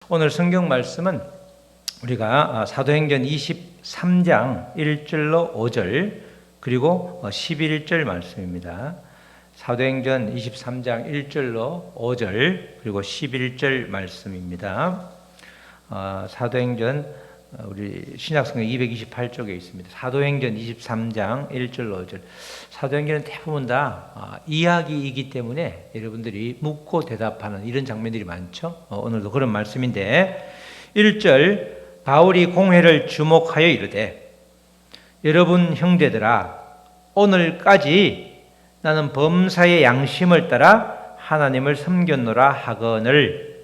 오늘 성경 말씀은 우리가 사도행전 23장 1절로 5절 그리고 11절 말씀입니다. 사도행전 23장 1절로 5절 그리고 11절 말씀입니다. 사도행전 우리 신약성경 228쪽에 있습니다. 사도행전 23장 1절로 5절. 사도행전은 대부분 다 이야기이기 때문에 여러분들이 묻고 대답하는 이런 장면들이 많죠. 오늘도 그런 말씀인데 1절 바울이 공회를 주목하여 이르되 여러분 형제들아 오늘까지 나는 범사의 양심을 따라 하나님을 섬겼노라 하거늘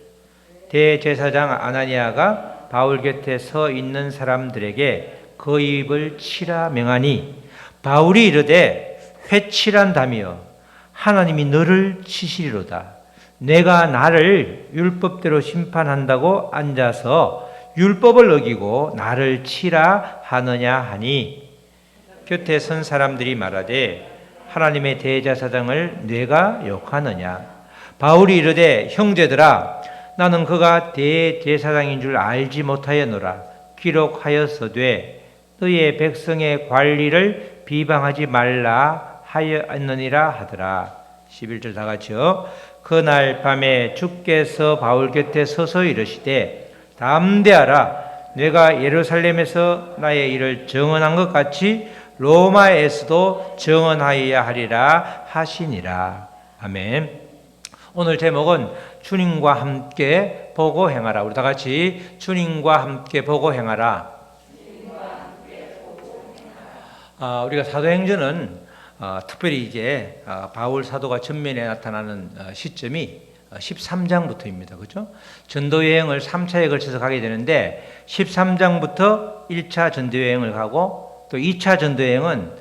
대제사장 아나니아가 바울 곁에 서 있는 사람들에게 그 입을 치라 명하니 바울이 이르되 회칠한다며 하나님이 너를 치시리로다. 내가 나를 율법대로 심판한다고 앉아서 율법을 어기고 나를 치라 하느냐 하니 곁에 선 사람들이 말하되 하나님의 대제사장을 네가 욕하느냐. 바울이 이르되 형제들아 나는 그가 대제사장인 줄 알지 못하였노라. 기록하였으되 너의 백성의 관리를 비방하지 말라 하였느니라 하더라. 11절 다 같이요. 그날 밤에 주께서 바울 곁에 서서 이르시되 담대하라. 내가 예루살렘에서 나의 일을 증언한 것 같이 로마에서도 증언하여야 하리라 하시니라. 아멘. 오늘 제목은 주님과 함께 보고 행하라. 우리 다 같이 주님과 함께 보고 행하라. 우리가 사도행전은 특별히 이제 바울 사도가 전면에 나타나는 시점이 13장부터입니다. 그렇죠? 전도 여행을 3차에 걸쳐서 가게 되는데 13장부터 1차 전도 여행을 가고 또 2차 전도 여행은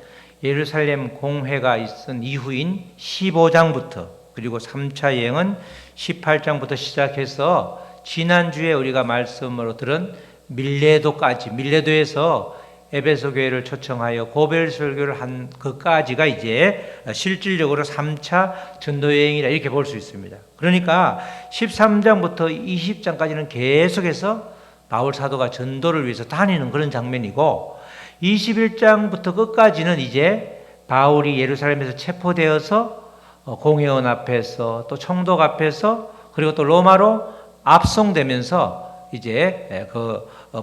예루살렘 공회가 있은 이후인 15장부터 그리고 3차 여행은 18장부터 시작해서 지난주에 우리가 말씀으로 들은 밀레도까지, 밀레도에서 에베소 교회를 초청하여 고별 설교를 한 것까지가 이제 실질적으로 3차 전도 여행이라 이렇게 볼 수 있습니다. 그러니까 13장부터 20장까지는 계속해서 바울 사도가 전도를 위해서 다니는 그런 장면이고 21장부터 끝까지는 이제 바울이 예루살렘에서 체포되어서 공회원 앞에서 또 총독 앞에서 그리고 또 로마로 압송되면서 이제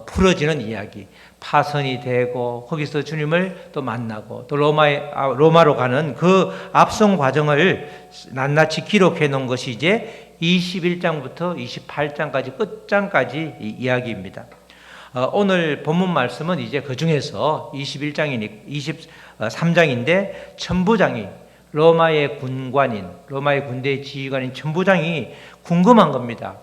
풀어지는 이야기, 파선이 되고 거기서 주님을 또 만나고 또 로마로 가는 그 압송 과정을 낱낱이 기록해 놓은 것이 이제 21장부터 28장까지 끝장까지 이야기입니다. 오늘 본문 말씀은 이제 그 중에서 23장인데 천부장이 로마의 군관인, 로마의 군대의 지휘관인 천부장이 궁금한 겁니다.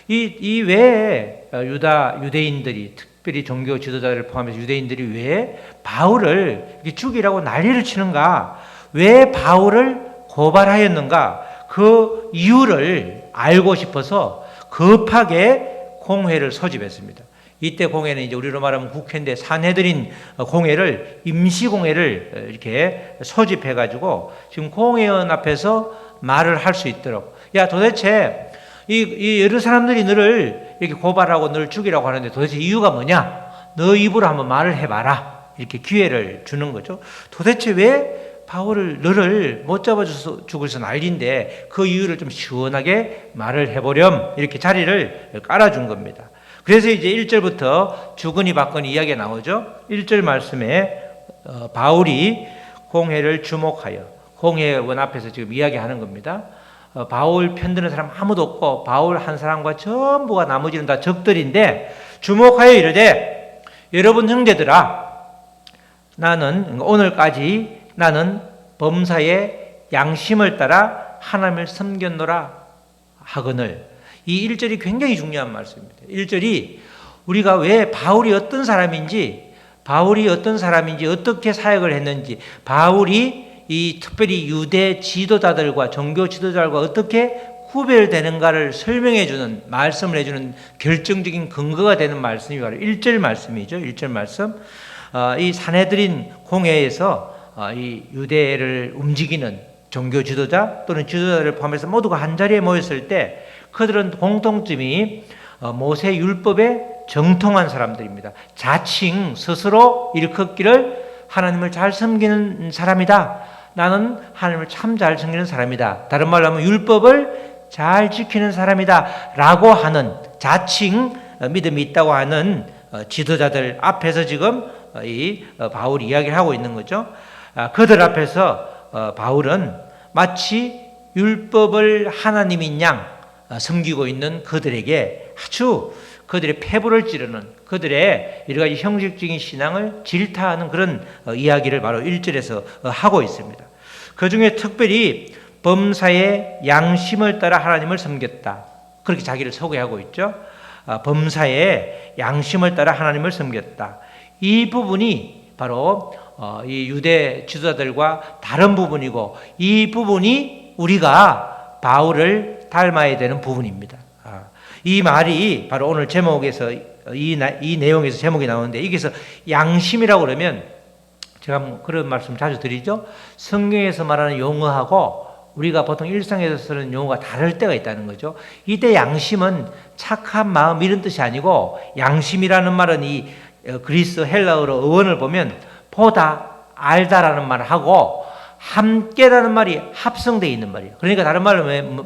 이 왜 유대인들이, 특별히 종교 지도자들을 포함해서 유대인들이 왜 바울을 죽이라고 난리를 치는가? 왜 바울을 고발하였는가? 그 이유를 알고 싶어서 급하게 공회를 소집했습니다. 이때 공회는 이제 우리로 말하면 국회인데 산헤드린 공회를 임시공회를 이렇게 소집해가지고 지금 공회원 앞에서 말을 할 수 있도록 야 도대체 이 여러 사람들이 너를 이렇게 고발하고 너를 죽이라고 하는데 도대체 이유가 뭐냐? 너 입으로 한번 말을 해봐라. 이렇게 기회를 주는 거죠. 도대체 왜 바울을 너를 못 잡아줘서 죽을서 난리인데 그 이유를 좀 시원하게 말을 해보렴 이렇게 자리를 깔아준 겁니다. 그래서 이제 1절부터 주거니 받거니 이야기가 나오죠. 1절 말씀에 바울이 공회를 주목하여 공회원 앞에서 지금 이야기하는 겁니다. 바울 편드는 사람 아무도 없고 바울 한 사람과 전부가 나머지는 다 적들인데 주목하여 이르되 여러분 형제들아 나는 오늘까지 나는 범사의 양심을 따라 하나님을 섬겼노라 하거늘. 이 1절이 굉장히 중요한 말씀입니다. 1절이 우리가 왜 바울이 어떤 사람인지 어떻게 사역을 했는지 바울이 이 특별히 유대 지도자들과 종교 지도자들과 어떻게 구별되는가를 설명해 주는 말씀을 해주는 결정적인 근거가 되는 말씀이 바로 1절 말씀이죠. 1절 말씀. 이 산헤드린 공회에서 이 유대를 움직이는 종교 지도자 또는 지도자를 포함해서 모두가 한 자리에 모였을 때 그들은 공통점이 모세 율법에 정통한 사람들입니다. 자칭 스스로 일컫기를 하나님을 잘 섬기는 사람이다. 나는 하나님을 참 잘 섬기는 사람이다. 다른 말로 하면 율법을 잘 지키는 사람이다. 라고 하는 자칭 믿음이 있다고 하는 지도자들 앞에서 지금 이 바울이 이야기를 하고 있는 거죠. 그들 앞에서 바울은 마치 율법을 하나님인 양 섬기고 있는 그들에게 아주 그들의 폐부를 찌르는 그들의 여러 가지 형식적인 신앙을 질타하는 그런 이야기를 바로 1절에서 하고 있습니다. 그 중에 특별히 범사의 양심을 따라 하나님을 섬겼다. 그렇게 자기를 소개하고 있죠. 범사의 양심을 따라 하나님을 섬겼다. 이 부분이 바로 이 유대 지도자들과 다른 부분이고 이 부분이 우리가 바울을 닮아야 되는 부분입니다. 이 말이 바로 오늘 제목에서 이 내용에서 제목이 나오는데 여기서 양심이라고 그러면 제가 그런 말씀 자주 드리죠. 성경에서 말하는 용어하고 우리가 보통 일상에서 쓰는 용어가 다를 때가 있다는 거죠. 이때 양심은 착한 마음 이런 뜻이 아니고 양심이라는 말은 이 그리스 헬라어로 어원을 보면 보다 알다라는 말을 하고 함께라는 말이 합성되어 있는 말이에요. 그러니까 다른 말로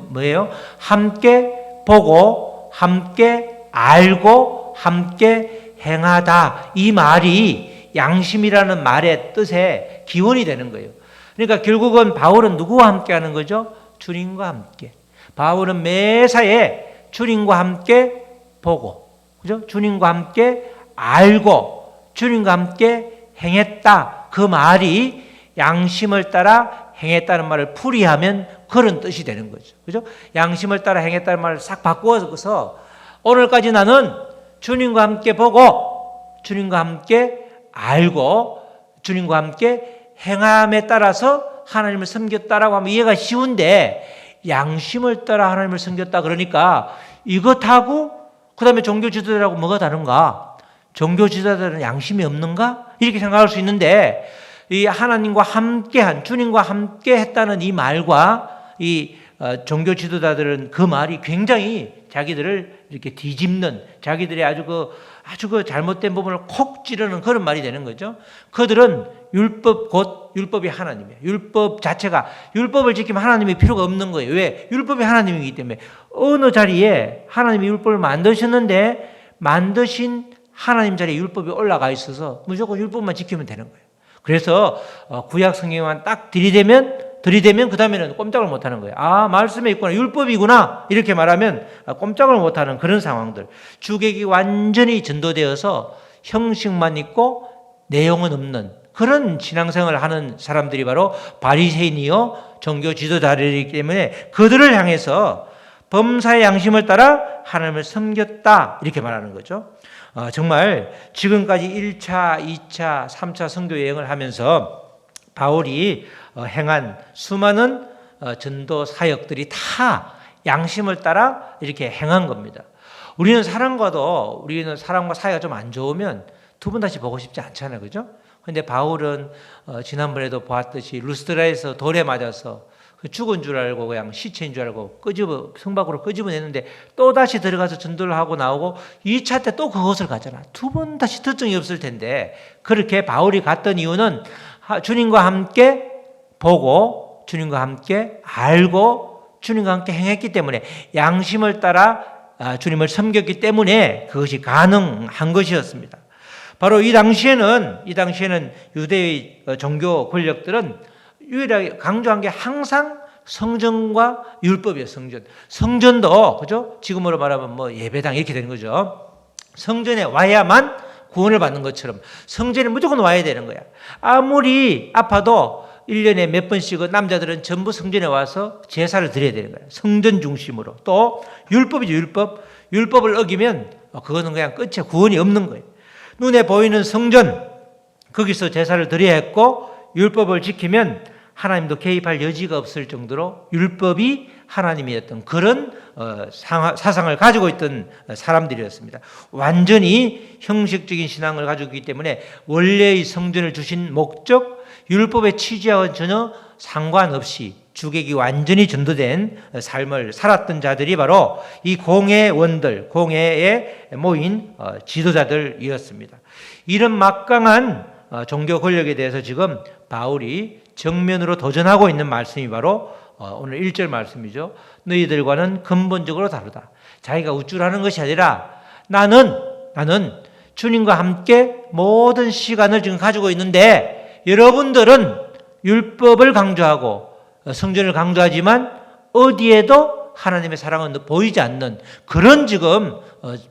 뭐예요? 함께 보고 함께 알고 함께 행하다. 이 말이 양심이라는 말의 뜻의 기원이 되는 거예요. 그러니까 결국은 바울은 누구와 함께 하는 거죠? 주님과 함께. 바울은 매사에 주님과 함께 보고, 그죠? 주님과 함께 알고, 주님과 함께 행했다. 그 말이 양심을 따라 행했다는 말을 풀이하면 그런 뜻이 되는 거죠. 그죠? 양심을 따라 행했다는 말을 싹 바꾸어서 오늘까지 나는 주님과 함께 보고, 주님과 함께 알고, 주님과 함께 행함에 따라서 하나님을 섬겼다라고 하면 이해가 쉬운데 양심을 따라 하나님을 섬겼다 그러니까 이것하고 그 다음에 종교 지도자들하고 뭐가 다른가? 종교 지도자들은 양심이 없는가? 이렇게 생각할 수 있는데 이 하나님과 함께한 주님과 함께 했다는 이 말과 이 종교 지도자들은 그 말이 굉장히 자기들을 이렇게 뒤집는 자기들의 아주 그 잘못된 부분을 콕 찌르는 그런 말이 되는 거죠. 그들은 율법 곧 율법이 하나님이에요. 율법 자체가 율법을 지키면 하나님이 필요가 없는 거예요. 왜? 율법이 하나님이기 때문에 어느 자리에 하나님이 율법을 만드셨는데 만드신 하나님 자리에 율법이 올라가 있어서 무조건 율법만 지키면 되는 거예요. 그래서 구약 성경만 딱 들이대면 그 다음에는 꼼짝을 못하는 거예요. 아, 말씀에 있구나, 율법이구나 이렇게 말하면 꼼짝을 못하는 그런 상황들. 주객이 완전히 전도되어서 형식만 있고 내용은 없는 그런 신앙생활을 하는 사람들이 바로 바리새인이요 종교 지도자들이기 때문에 그들을 향해서 범사의 양심을 따라 하나님을 섬겼다 이렇게 말하는 거죠. 정말 지금까지 1차, 2차, 3차 선교 여행을 하면서 바울이 행한 수많은 전도 사역들이 다 양심을 따라 이렇게 행한 겁니다. 우리는 사람과 사이가 좀 안 좋으면 두 번 다시 보고 싶지 않잖아요. 그죠? 근데 바울은 지난번에도 보았듯이 루스드라에서 돌에 맞아서 죽은 줄 알고 그냥 시체인 줄 알고 성 밖으로 끄집어냈는데 또 다시 들어가서 전도를 하고 나오고 2차 때 또 그곳을 가잖아. 두 번 다시 특정이 없을 텐데 그렇게 바울이 갔던 이유는 주님과 함께 보고 주님과 함께 알고 주님과 함께 행했기 때문에 양심을 따라 주님을 섬겼기 때문에 그것이 가능한 것이었습니다. 바로 이 당시에는 유대의 종교 권력들은 유일하게 강조한 게 항상 성전과 율법이에요. 성전도 그죠? 지금으로 말하면 뭐 예배당 이렇게 되는 거죠. 성전에 와야만 구원을 받는 것처럼 성전에 무조건 와야 되는 거야. 아무리 아파도 1년에 몇 번씩은 남자들은 전부 성전에 와서 제사를 드려야 되는 거야. 성전 중심으로. 또 율법이죠. 율법을 어기면 그거는 그냥 끝이야. 구원이 없는 거예요. 눈에 보이는 성전 거기서 제사를 드려야 했고 율법을 지키면 하나님도 개입할 여지가 없을 정도로 율법이 하나님이었던 그런 사상을 가지고 있던 사람들이었습니다. 완전히 형식적인 신앙을 가지고 있기 때문에 원래의 성전을 주신 목적, 율법의 취지와는 전혀 상관없이 주객이 완전히 전도된 삶을 살았던 자들이 바로 이 공예 원들, 공예에 모인 지도자들이었습니다. 이런 막강한 종교 권력에 대해서 지금 바울이 정면으로 도전하고 있는 말씀이 바로 오늘 1절 말씀이죠. 너희들과는 근본적으로 다르다. 자기가 우쭐하는 것이 아니라 나는 주님과 함께 모든 시간을 지금 가지고 있는데 여러분들은 율법을 강조하고 성전을 강조하지만 어디에도 하나님의 사랑은 보이지 않는 그런 지금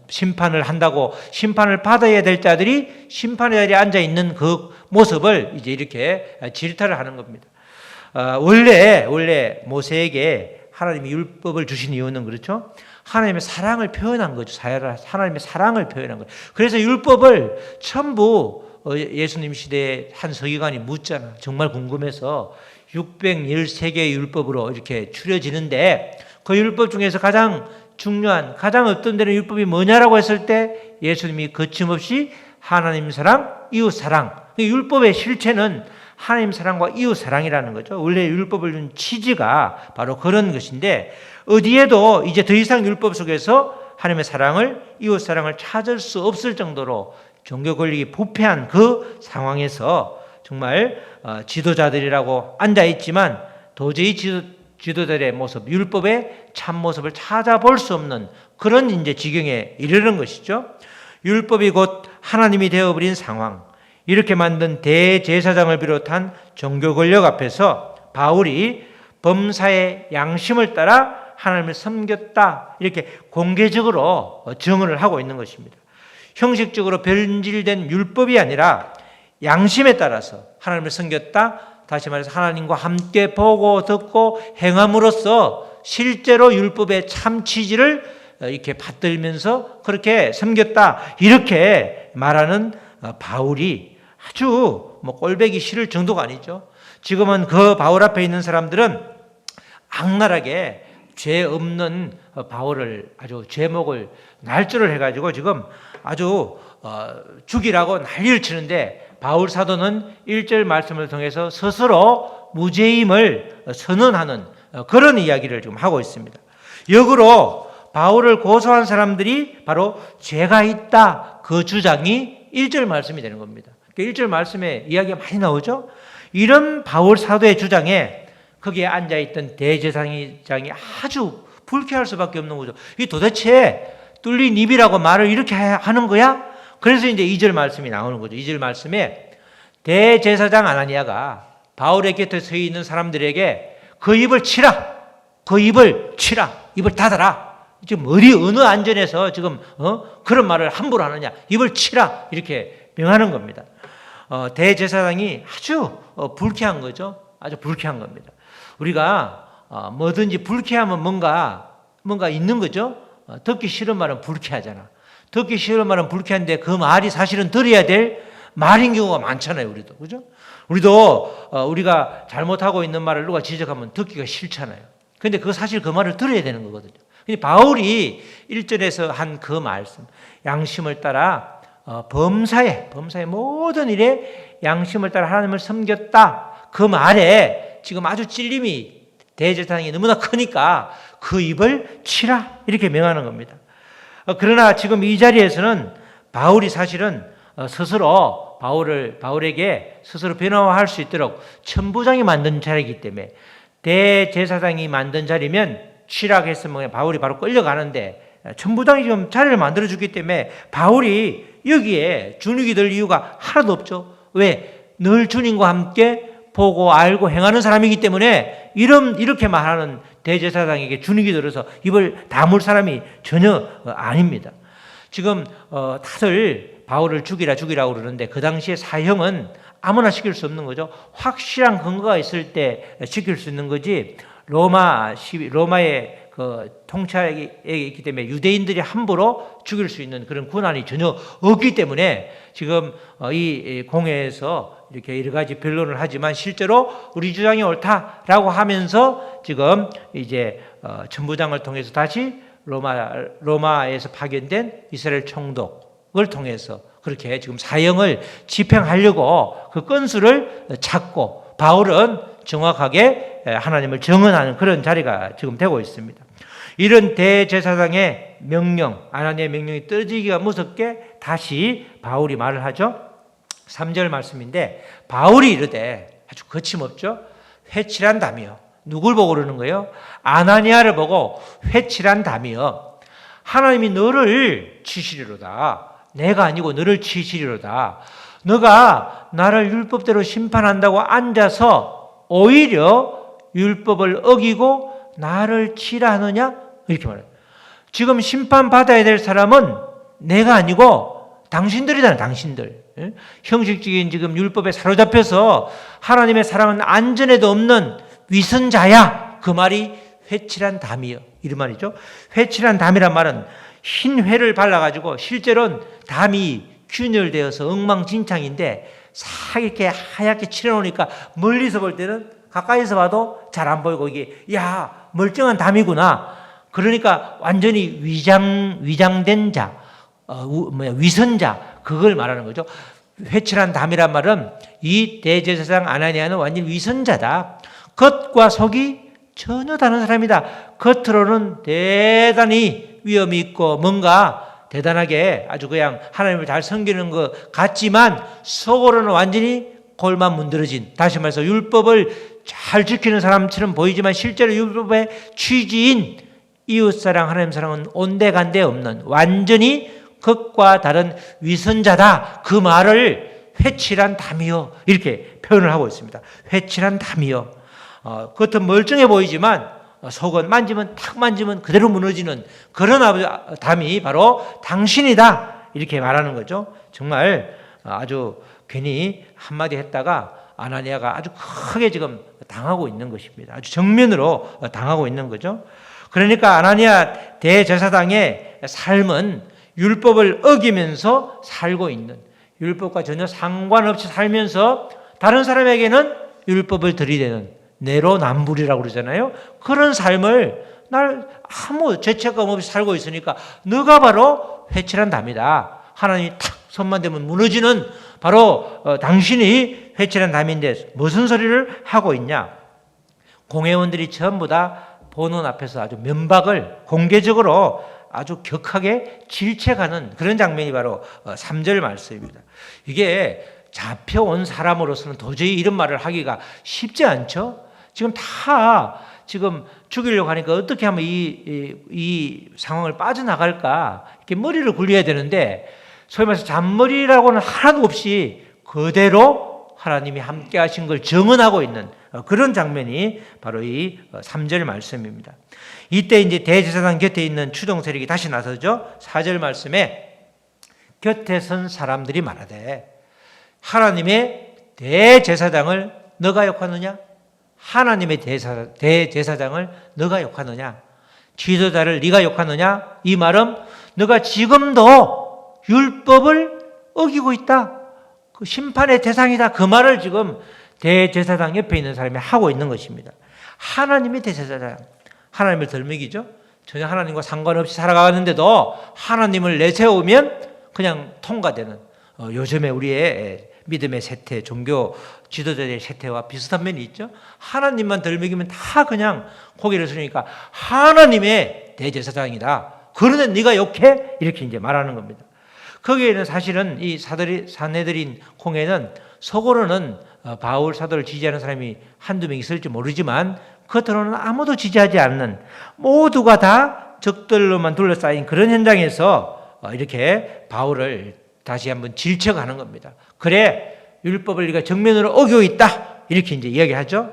심판을 한다고 심판을 받아야 될 자들이 심판의 자리에 앉아 있는 그 모습을 이제 이렇게 질타를 하는 겁니다. 원래 모세에게 하나님이 율법을 주신 이유는 그렇죠. 하나님의 사랑을 표현한 거죠. 하나님의 사랑을 표현한 거죠. 그래서 율법을 전부 예수님 시대에 한 서기관이 묻잖아. 정말 궁금해서 613개의 율법으로 이렇게 추려지는데 그 율법 중에서 가장 중요한, 가장 어떤 데는 율법이 뭐냐라고 했을 때 예수님이 거침없이 하나님 사랑, 이웃 사랑. 율법의 실체는 하나님 사랑과 이웃 사랑이라는 거죠. 원래 율법을 준 취지가 바로 그런 것인데 어디에도 이제 더 이상 율법 속에서 하나님의 사랑을, 이웃 사랑을 찾을 수 없을 정도로 종교 권력이 부패한 그 상황에서 정말 지도자들이라고 앉아있지만 도저히 지도자들의 모습, 율법의 참모습을 찾아볼 수 없는 그런 이제 지경에 이르는 것이죠. 율법이 곧 하나님이 되어버린 상황, 이렇게 만든 대제사장을 비롯한 종교 권력 앞에서 바울이 범사의 양심을 따라 하나님을 섬겼다 이렇게 공개적으로 증언을 하고 있는 것입니다. 형식적으로 변질된 율법이 아니라 양심에 따라서 하나님을 섬겼다. 다시 말해서 하나님과 함께 보고 듣고 행함으로써 실제로 율법의 참 취지를 이렇게 받들면서 그렇게 섬겼다. 이렇게 말하는 바울이 아주 꼴배기 싫을 정도가 아니죠. 지금은 그 바울 앞에 있는 사람들은 악랄하게 죄 없는 바울을 아주 제목을 날조를 해가지고 지금 아주 죽이라고 난리를 치는데 바울 사도는 1절 말씀을 통해서 스스로 무죄임을 선언하는 그런 이야기를 지금 하고 있습니다. 역으로 바울을 고소한 사람들이 바로 죄가 있다 그 주장이 1절 말씀이 되는 겁니다. 1절 말씀에 이야기가 많이 나오죠. 이런 바울 사도의 주장에 거기에 앉아있던 대제사장이 아주 불쾌할 수밖에 없는 거죠. 이 도대체 뚫린 입이라고 말을 이렇게 하는 거야? 그래서 이제 2절 말씀이 나오는 거죠. 2절 말씀에 대제사장 아나니아가 바울의 곁에 서 있는 사람들에게 그 입을 치라. 그 입을 치라. 입을 닫아라. 지금 어느 안전에서 지금 그런 말을 함부로 하느냐. 입을 치라. 이렇게 명하는 겁니다. 대제사장이 아주 불쾌한 거죠. 아주 불쾌한 겁니다. 우리가 뭐든지 불쾌하면 뭔가 있는 거죠. 듣기 싫은 말은 불쾌하잖아. 듣기 싫은 말은 불쾌한데 그 말이 사실은 들어야 될 말인 경우가 많잖아요. 우리도. 그죠? 우리가 잘못하고 있는 말을 누가 지적하면 듣기가 싫잖아요. 근데 사실 그 말을 들어야 되는 거거든요. 근데 바울이 1절에서 한 그 말씀, 양심을 따라 범사의 모든 일에 양심을 따라 하나님을 섬겼다. 그 말에 지금 아주 찔림이 대제사장이 너무나 크니까 그 입을 치라 이렇게 명하는 겁니다. 그러나 지금 이 자리에서는 바울이 사실은 스스로 바울에게 스스로 변화할 수 있도록 천부장이 만든 자리이기 때문에 대제사장이 만든 자리면 치라고 했으면 바울이 바로 끌려가는데 천부장이 지금 자리를 만들어주기 때문에 바울이 여기에 준익이 될 이유가 하나도 없죠. 왜? 늘 주님과 함께 보고 알고 행하는 사람이기 때문에 이렇게 말하는 대제사장에게 준익이 들어서 입을 다물 사람이 전혀 아닙니다. 지금 다들 바울을 죽이라고 그러는데 그 당시에 사형은 아무나 시킬 수 없는 거죠. 확실한 근거가 있을 때 시킬 수 있는 거지. 로마의 그 통치에 있기 때문에 유대인들이 함부로 죽일 수 있는 그런 권한이 전혀 없기 때문에 지금 이 공회에서 이렇게 여러 가지 변론을 하지만 실제로 우리 주장이 옳다라고 하면서 지금 이제 천부장을 통해서 다시 로마에서 파견된 이스라엘 총독을 통해서 그렇게 지금 사형을 집행하려고 그 건수를 찾고 바울은 정확하게 하나님을 정언하는 그런 자리가 지금 되고 있습니다. 이런 대제사장의 명령, 아나니아의 명령이 떨어지기가 무섭게 다시 바울이 말을 하죠. 3절 말씀인데 바울이 이르되, 아주 거침없죠. 회칠한다며. 누굴 보고 그러는 거예요? 아나니아를 보고 회칠한다며. 하나님이 너를 치시리로다. 내가 아니고 너를 치시리로다. 너가 나를 율법대로 심판한다고 앉아서 오히려 율법을 어기고 나를 치라 하느냐? 이렇게 말해요. 지금 심판받아야 될 사람은 내가 아니고 당신들이잖아요. 당신들. 형식적인 지금 율법에 사로잡혀서 하나님의 사랑은 안전에도 없는 위선자야. 그 말이 회칠한 담이요. 이런 말이죠. 회칠한 담이란 말은 흰 회를 발라가지고 실제로는 담이 균열되어서 엉망진창인데 싹 이렇게 하얗게 칠해놓으니까 멀리서 볼 때는 가까이서 봐도 잘 안 보이고 이게 야 멀쩡한 담이구나. 그러니까 완전히 위장된 자, 위선자 그걸 말하는 거죠. 회칠한 담이란 말은 이 대제사장 아나니아는 완전 위선자다. 겉과 속이 전혀 다른 사람이다. 겉으로는 대단히 위엄이 있고 뭔가 대단하게 아주 그냥 하나님을 잘 섬기는 것 같지만 속으로는 완전히 골만 문드러진, 다시 말해서 율법을 잘 지키는 사람처럼 보이지만 실제로 율법의 취지인 이웃사랑, 하나님 사랑은 온데간데 없는 완전히 겉과 다른 위선자다. 그 말을 회칠한 담이요 이렇게 표현을 하고 있습니다. 회칠한 담이요. 겉은 멀쩡해 보이지만 속은 탁 만지면 그대로 무너지는 그런 담이 바로 당신이다. 이렇게 말하는 거죠. 정말 아주 괜히 한마디 했다가 아나니아가 아주 크게 지금 당하고 있는 것입니다. 아주 정면으로 당하고 있는 거죠. 그러니까 아나니아 대제사장의 삶은 율법을 어기면서 살고 있는, 율법과 전혀 상관없이 살면서 다른 사람에게는 율법을 들이대는 내로남불이라고 그러잖아요. 그런 삶을 날 아무 죄책감 없이 살고 있으니까 너가 바로 회칠한 담이다. 하나님이 탁 손만 대면 무너지는 바로 당신이 회칠한 담인데 무슨 소리를 하고 있냐. 공회원들이 전부 다 보는 앞에서 아주 면박을 공개적으로 아주 격하게 질책하는 그런 장면이 바로 3절 말씀입니다. 이게 잡혀온 사람으로서는 도저히 이런 말을 하기가 쉽지 않죠. 지금 다 지금 죽이려고 하니까 어떻게 하면 이 상황을 빠져나갈까 이렇게 머리를 굴려야 되는데 소위 말해서 잔머리라고는 하나도 없이 그대로 하나님이 함께 하신 걸 증언하고 있는 그런 장면이 바로 이 3절 말씀입니다. 이때 이제 대제사장 곁에 있는 추종 세력이 다시 나서죠. 4절 말씀에 곁에 선 사람들이 말하되 하나님의 대제사장을 너가 욕하느냐? 하나님의 대제사장을 너가 욕하느냐? 지도자를 네가 욕하느냐? 이 말은 너가 지금도 율법을 어기고 있다. 그 심판의 대상이다. 그 말을 지금 대제사장 옆에 있는 사람이 하고 있는 것입니다. 하나님의 대제사장, 하나님을 덜먹이죠. 전혀 하나님과 상관없이 살아가는데도 하나님을 내세우면 그냥 통과되는 요즘에 우리의 믿음의 세태, 종교 지도자의 세태와 비슷한 면이 있죠. 하나님만 덜먹이면 다 그냥 고개를 숙이니까 하나님의 대제사장이다. 그런데 네가 욕해? 이렇게 이제 말하는 겁니다. 거기에는 사실은 이 사내들인 공회는 속으로는 바울 사도를 지지하는 사람이 한두 명 있을지 모르지만 겉으로는 아무도 지지하지 않는 모두가 다 적들로만 둘러싸인 그런 현장에서 이렇게 바울을 다시 한번 질책하는 겁니다. 그래 율법을 네가 정면으로 어기고 있다 이렇게 이제 이야기하죠.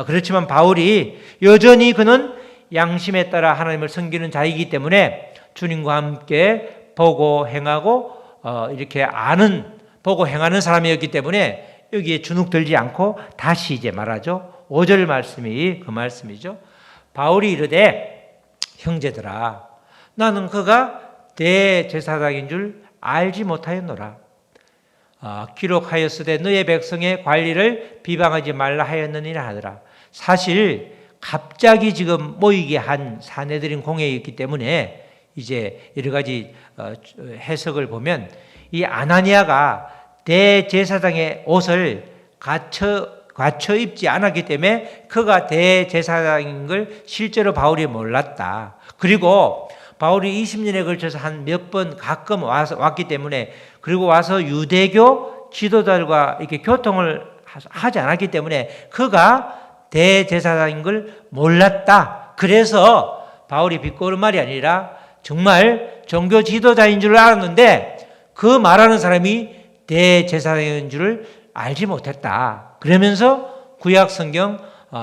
그렇지만 바울이 여전히 그는 양심에 따라 하나님을 섬기는 자이기 때문에 주님과 함께 보고 행하고 이렇게 보고 행하는 사람이었기 때문에 여기에 주눅들지 않고 다시 이제 말하죠. 5절 말씀이 그 말씀이죠. 바울이 이르되 형제들아 나는 그가 대제사장인 줄 알지 못하였노라. 기록하였으되 너의 백성의 관리를 비방하지 말라 하였느니라 하더라. 사실 갑자기 지금 모이게 한 사내들인 공회였기 때문에 이제 여러 가지 해석을 보면 이 아나니아가 대제사장의 옷을 갖춰 입지 않았기 때문에 그가 대제사장인 걸 실제로 바울이 몰랐다. 그리고 바울이 20년에 걸쳐서 한 몇 번 가끔 왔기 때문에, 그리고 와서 유대교 지도자들과 이렇게 교통을 하지 않았기 때문에 그가 대제사장인 걸 몰랐다. 그래서 바울이 비꼬는 말이 아니라 정말 종교 지도자인 줄 알았는데 그 말하는 사람이 대제사장인 줄을 알지 못했다. 그러면서 구약 성경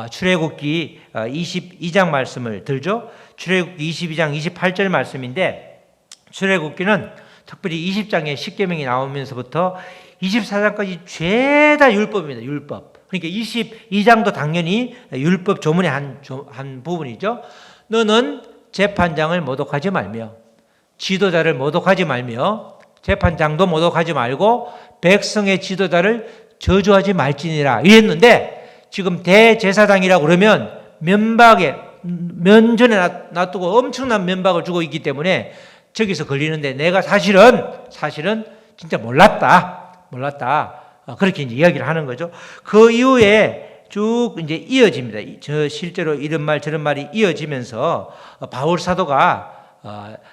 출애굽기 22장 말씀을 들죠. 출애굽기 22장 28절 말씀인데, 출애굽기는 특별히 20장에 십계명이 나오면서부터 24장까지 죄다 율법입니다. 율법. 그러니까 22장도 당연히 율법 조문의 한 부분이죠. 너는 재판장을 모독하지 말며, 지도자를 모독하지 말며, 재판장도 모독하지 말고 백성의 지도자를 저주하지 말지니라 이랬는데, 지금 대제사장이라고 그러면 면전에 놔두고 엄청난 면박을 주고 있기 때문에 저기서 걸리는데, 내가 사실은 진짜 몰랐다. 그렇게 이제 이야기를 하는 거죠. 그 이후에 쭉 이제 이어집니다. 저 실제로 이런 말 저런 말이 이어지면서 바울 사도가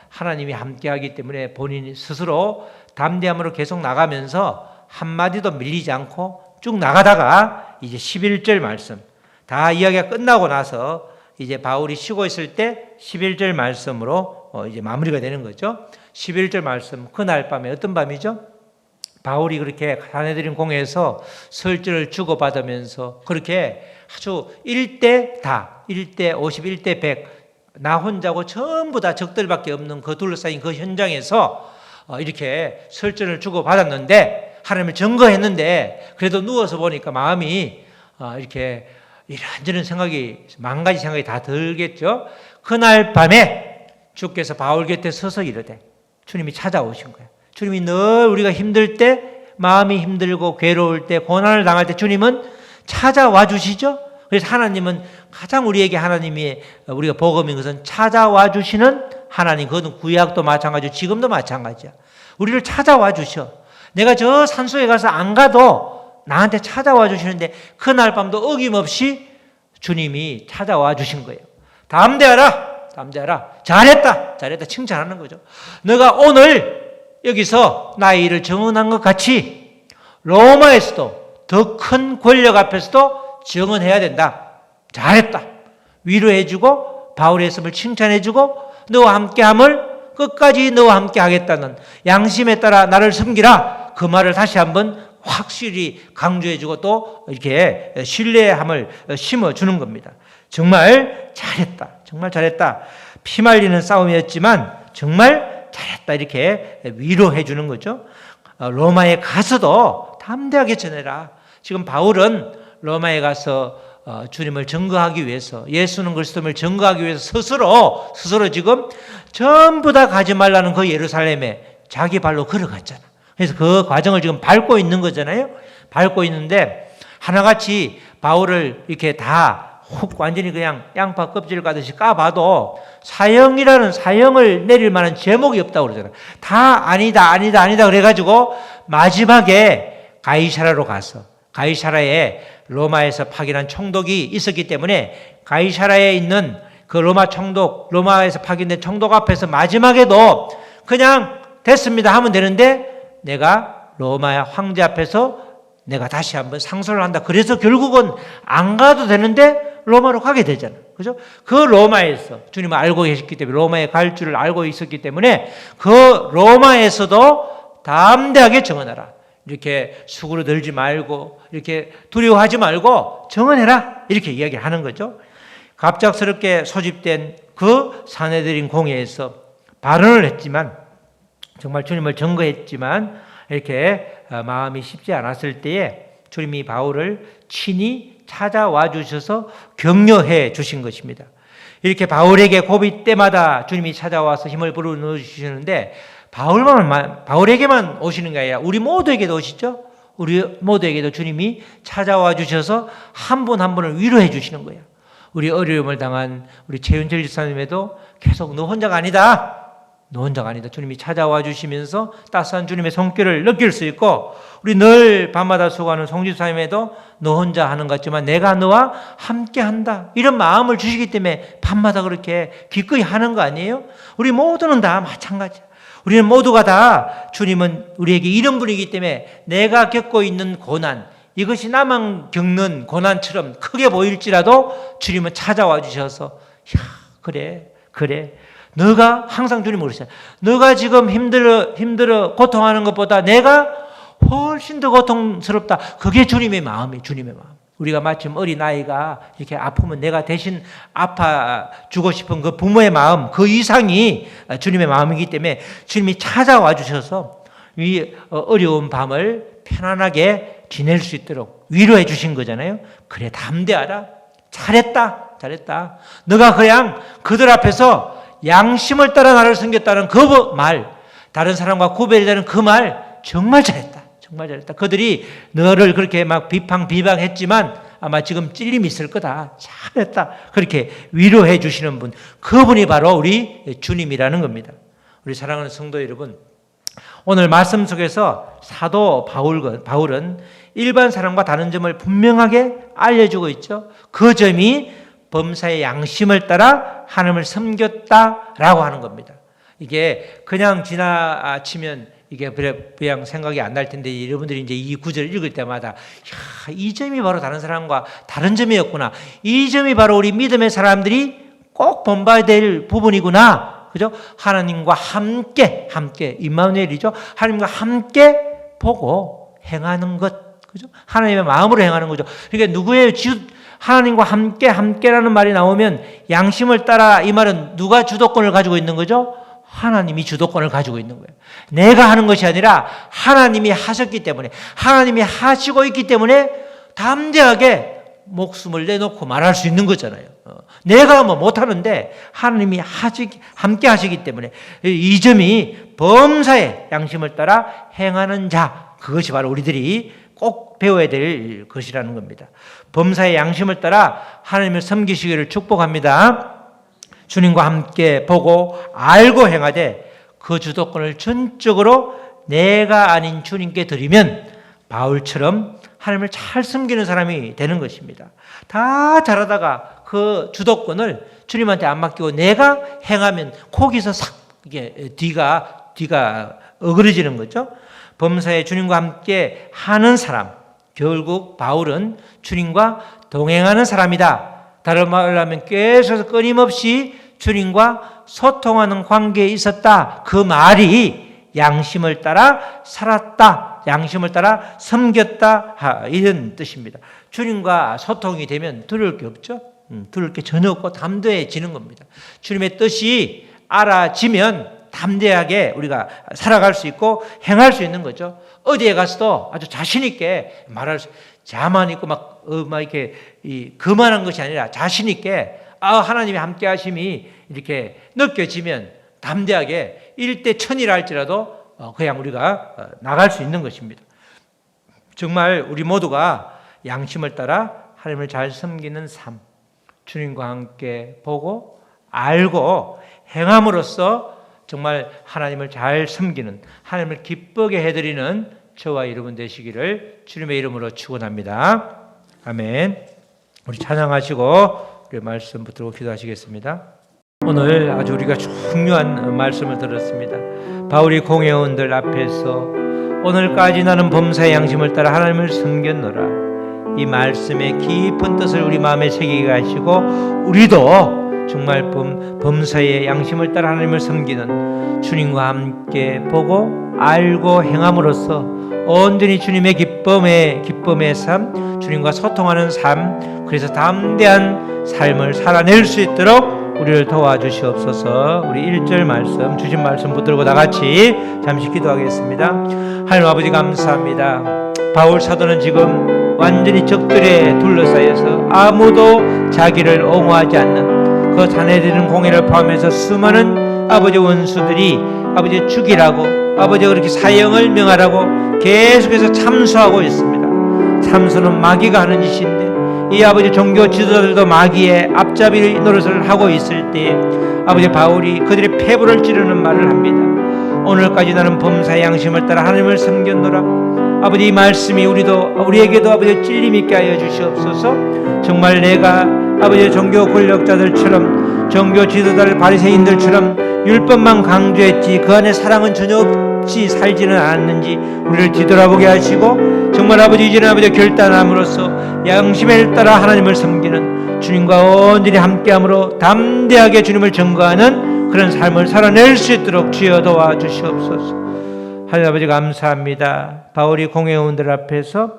하나님이 함께하기 때문에 본인 스스로 담대함으로 계속 나가면서 한마디도 밀리지 않고 쭉 나가다가 이제 11절 말씀, 다 이야기가 끝나고 나서 이제 바울이 쉬고 있을 때 11절 말씀으로 이제 마무리가 되는 거죠. 11절 말씀, 그날 밤에 어떤 밤이죠? 바울이 그렇게 사내들인 공회에서 설전을 주고받으면서 그렇게 아주 1대 50, 1대 100, 나 혼자고 전부 다 적들밖에 없는 그 둘러싸인 그 현장에서 이렇게 설전을 주고받았는데, 하나님을 증거했는데, 그래도 누워서 보니까 마음이 이렇게 이런저런 생각이, 만 가지 생각이 다 들겠죠. 그날 밤에 주께서 바울 곁에 서서 이르되, 주님이 찾아오신 거예요. 주님이 늘 우리가 힘들 때, 마음이 힘들고 괴로울 때, 고난을 당할 때 주님은 찾아와 주시죠. 그래서 하나님은 가장 우리에게 하나님이 우리가 복음인 것은 찾아와 주시는 하나님. 그것은 구약도 마찬가지고 지금도 마찬가지야. 우리를 찾아와 주셔. 내가 저 산속에 가서 안 가도 나한테 찾아와 주시는데, 그날 밤도 어김없이 주님이 찾아와 주신 거예요. 담대하라. 잘했다. 칭찬하는 거죠. 너가 오늘 여기서 나의 일을 증언한 것 같이 로마에서도 더 큰 권력 앞에서도 증언해야 된다. 잘했다. 위로해주고 바울의 했음을 칭찬해주고, 너와 함께함을 끝까지 너와 함께 하겠다는 양심에 따라 나를 섬기라. 그 말을 다시 한번 확실히 강조해주고 또 이렇게 신뢰함을 심어주는 겁니다. 정말 잘했다. 피말리는 싸움이었지만 정말 잘했다. 이렇게 위로해 주는 거죠. 로마에 가서도 담대하게 전해라. 지금 바울은 로마에 가서 주님을 증거하기 위해서, 예수는 그리스도를 증거하기 위해서 스스로 지금 전부 다 가지 말라는 그 예루살렘에 자기 발로 걸어갔잖아. 그래서 그 과정을 지금 밟고 있는 거잖아요. 밟고 있는데 하나같이 바울을 이렇게 다 훅 완전히 그냥 양파 껍질 까듯이 까봐도 사형을 내릴 만한 제목이 없다고 그러잖아요. 다 아니다 그래가지고 마지막에 가이사라로 가서, 가이사라에 로마에서 파견한 총독이 있었기 때문에 가이사라에 있는 그 로마에서 파견된 총독 앞에서 마지막에도 그냥 됐습니다 하면 되는데, 내가 로마 황제 앞에서 내가 다시 한번 상소를 한다. 그래서 결국은 안 가도 되는데 로마로 가게 되잖아. 그죠? 그 로마에서 주님을 알고 계셨기 때문에, 로마에 갈 줄을 알고 있었기 때문에 그 로마에서도 담대하게 증언하라. 이렇게 수그러들지 말고, 이렇게 두려워하지 말고 증언해라. 이렇게 이야기를 하는 거죠. 갑작스럽게 소집된 그 사내들인 공회에서 발언을 했지만, 정말 주님을 증거했지만, 이렇게 마음이 쉽지 않았을 때에 주님이 바울을 친히 찾아와 주셔서 격려해 주신 것입니다. 이렇게 바울에게 고비 때마다 주님이 찾아와서 힘을 불어넣어 주시는데, 바울에게만 오시는 게 아니라 우리 모두에게도 오시죠. 우리 모두에게도 주님이 찾아와 주셔서 한 분 한 분을 위로해 주시는 거예요. 우리 어려움을 당한 우리 최윤철 집사님에도 계속 너 혼자가 아니다. 너 혼자가 아니다. 주님이 찾아와 주시면서 따스한 주님의 손길을 느낄 수 있고, 우리 늘 밤마다 수고하는 송집사님에도 너 혼자 하는 것 같지만 내가 너와 함께 한다, 이런 마음을 주시기 때문에 밤마다 그렇게 기꺼이 하는 거 아니에요? 우리 모두는 다 마찬가지야. 우리는 모두가 다, 주님은 우리에게 이런 분이기 때문에 내가 겪고 있는 고난, 이것이 나만 겪는 고난처럼 크게 보일지라도 주님은 찾아와 주셔서, 야, 그래. 너가 항상 주님을 그러시잖아요. 너가 지금 힘들어 고통하는 것보다 내가 훨씬 더 고통스럽다. 그게 주님의 마음이에요. 주님의 마음. 우리가 마침 어린아이가 이렇게 아프면 내가 대신 아파주고 싶은 그 부모의 마음, 그 이상이 주님의 마음이기 때문에 주님이 찾아와 주셔서 이 어려운 밤을 편안하게 지낼 수 있도록 위로해 주신 거잖아요. 그래, 담대하라. 잘했다. 너가 그냥 그들 앞에서 양심을 따라 나를 섬겼다는 그 말, 다른 사람과 구별이 되는 그 말, 정말 잘했다. 그들이 너를 그렇게 막 비방했지만 아마 지금 찔림이 있을 거다. 잘했다. 그렇게 위로해 주시는 분, 그분이 바로 우리 주님이라는 겁니다. 우리 사랑하는 성도 여러분, 오늘 말씀 속에서 사도 바울은 일반 사람과 다른 점을 분명하게 알려주고 있죠. 그 점이 범사의 양심을 따라 하나님을 섬겼다라고 하는 겁니다. 이게 그냥 지나치면 이게 그냥 생각이 안 날 텐데, 여러분들이 이제 이 구절을 읽을 때마다, 야, 이 점이 바로 다른 사람과 다른 점이었구나. 이 점이 바로 우리 믿음의 사람들이 꼭 본봐야 될 부분이구나. 그죠? 하나님과 함께 임마누엘이죠. 하나님과 함께 보고 행하는 것. 그죠? 하나님의 마음으로 행하는 거죠. 그러니까 누구예요? 하나님과 함께라는 말이 나오면 양심을 따라, 이 말은 누가 주도권을 가지고 있는 거죠? 하나님이 주도권을 가지고 있는 거예요. 내가 하는 것이 아니라 하나님이 하셨기 때문에, 하나님이 하시고 있기 때문에 담대하게 목숨을 내놓고 말할 수 있는 거잖아요. 내가 못하는데 하나님이 함께 하시기 때문에, 이 점이 범사의 양심을 따라 행하는 자, 그것이 바로 우리들이 꼭 배워야 될 것이라는 겁니다. 범사의 양심을 따라 하나님을 섬기시기를 축복합니다. 주님과 함께 보고 알고 행하되 그 주도권을 전적으로 내가 아닌 주님께 드리면 바울처럼 하나님을 잘 섬기는 사람이 되는 것입니다. 다 잘하다가 그 주도권을 주님한테 안 맡기고 내가 행하면 거기서 싹 이게 뒤가 어그러지는 거죠. 범사에 주님과 함께 하는 사람, 결국 바울은 주님과 동행하는 사람이다. 다른 말로 하면 계속해서 끊임없이 주님과 소통하는 관계에 있었다. 그 말이 양심을 따라 살았다, 양심을 따라 섬겼다, 이런 뜻입니다. 주님과 소통이 되면 두려울 게 없죠. 두려울 게 전혀 없고 담대해지는 겁니다. 주님의 뜻이 알아지면 담대하게 우리가 살아갈 수 있고 행할 수 있는 거죠. 어디에 가서도 아주 자신 있게 말할 수, 자만 있고 막 이렇게 거만한 것이 아니라 자신 있게, 하나님의 함께 하심이 이렇게 느껴지면 담대하게 일대 천이라 할지라도 그냥 우리가 나갈 수 있는 것입니다. 정말 우리 모두가 양심을 따라 하나님을 잘 섬기는 삶, 주님과 함께 보고 알고 행함으로써 정말 하나님을 잘 섬기는, 하나님을 기쁘게 해드리는 저와 여러분 되시기를 주님의 이름으로 축원합니다. 아멘. 우리 찬양하시고 우리 말씀 붙들고 기도하시겠습니다. 오늘 아주 우리가 중요한 말씀을 들었습니다. 바울이 공회원들 앞에서 오늘까지 나는 범사의 양심을 따라 하나님을 섬겼노라, 이 말씀의 깊은 뜻을 우리 마음에 새기게 하시고, 우리도 정말 범사의 양심을 따라 하나님을 섬기는, 주님과 함께 보고 알고 행함으로써 온전히 주님의 기쁨의 삶, 주님과 소통하는 삶, 그래서 담대한 삶을 살아낼 수 있도록 우리를 도와주시옵소서. 우리 1절 말씀, 주신 말씀 붙들고 나같이 잠시 기도하겠습니다. 하나님 아버지 감사합니다. 바울 사도는 지금 완전히 적들에 둘러싸여서 아무도 자기를 옹호하지 않는 그 자네들은 공회를 포함해서 수많은 아버지 원수들이 아버지 죽이라고, 아버지 그렇게 사형을 명하라고 계속해서 참수하고 있습니다. 참수는 마귀가 하는 짓인데 이 아버지 종교 지도자들도 마귀의 앞잡이 노릇을 하고 있을 때에 아버지 바울이 그들의 폐부를 찌르는 말을 합니다. 오늘까지 나는 범사의 양심을 따라 하나님을 섬겼노라. 아버지 이 말씀이 우리에게도 아버지 찔림 있게 하여 주시옵소서. 정말 내가 아버지 종교 권력자들처럼 종교 지도자들 바리새인들처럼 율법만 강조했지 그 안에 사랑은 전혀 없이 살지는 않았는지 우리를 뒤돌아보게 하시고 정말 아버지 이제는 아버지 결단함으로써 양심을 따라 하나님을 섬기는 주님과 온전히 함께함으로 담대하게 주님을 증거하는 그런 삶을 살아낼 수 있도록 주여 도와주시옵소서. 하나님 아버지 감사합니다. 바울이 공회원들 앞에서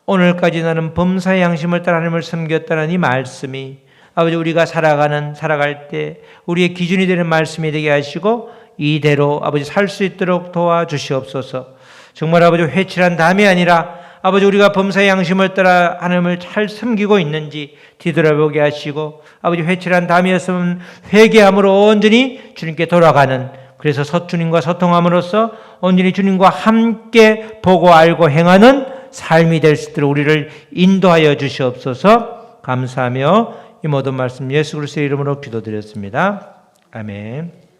오늘까지 나는 범사의 양심을 따라 하나님을 섬겼다는 이 말씀이 아버지 우리가 살아갈 때 우리의 기준이 되는 말씀이 되게 하시고 이대로 아버지 살 수 있도록 도와주시옵소서. 정말 아버지 회칠한 담이 아니라 아버지 우리가 범사의 양심을 따라 하나님을 잘 섬기고 있는지 뒤돌아보게 하시고 아버지 회칠한 담이었으면 회개함으로 온전히 주님께 돌아가는 그래서 주님과 소통함으로써 온전히 주님과 함께 보고 알고 행하는 삶이 될 수 있도록 우리를 인도하여 주시옵소서. 감사하며 이 모든 말씀 예수 그리스도의 이름으로 기도드렸습니다. 아멘.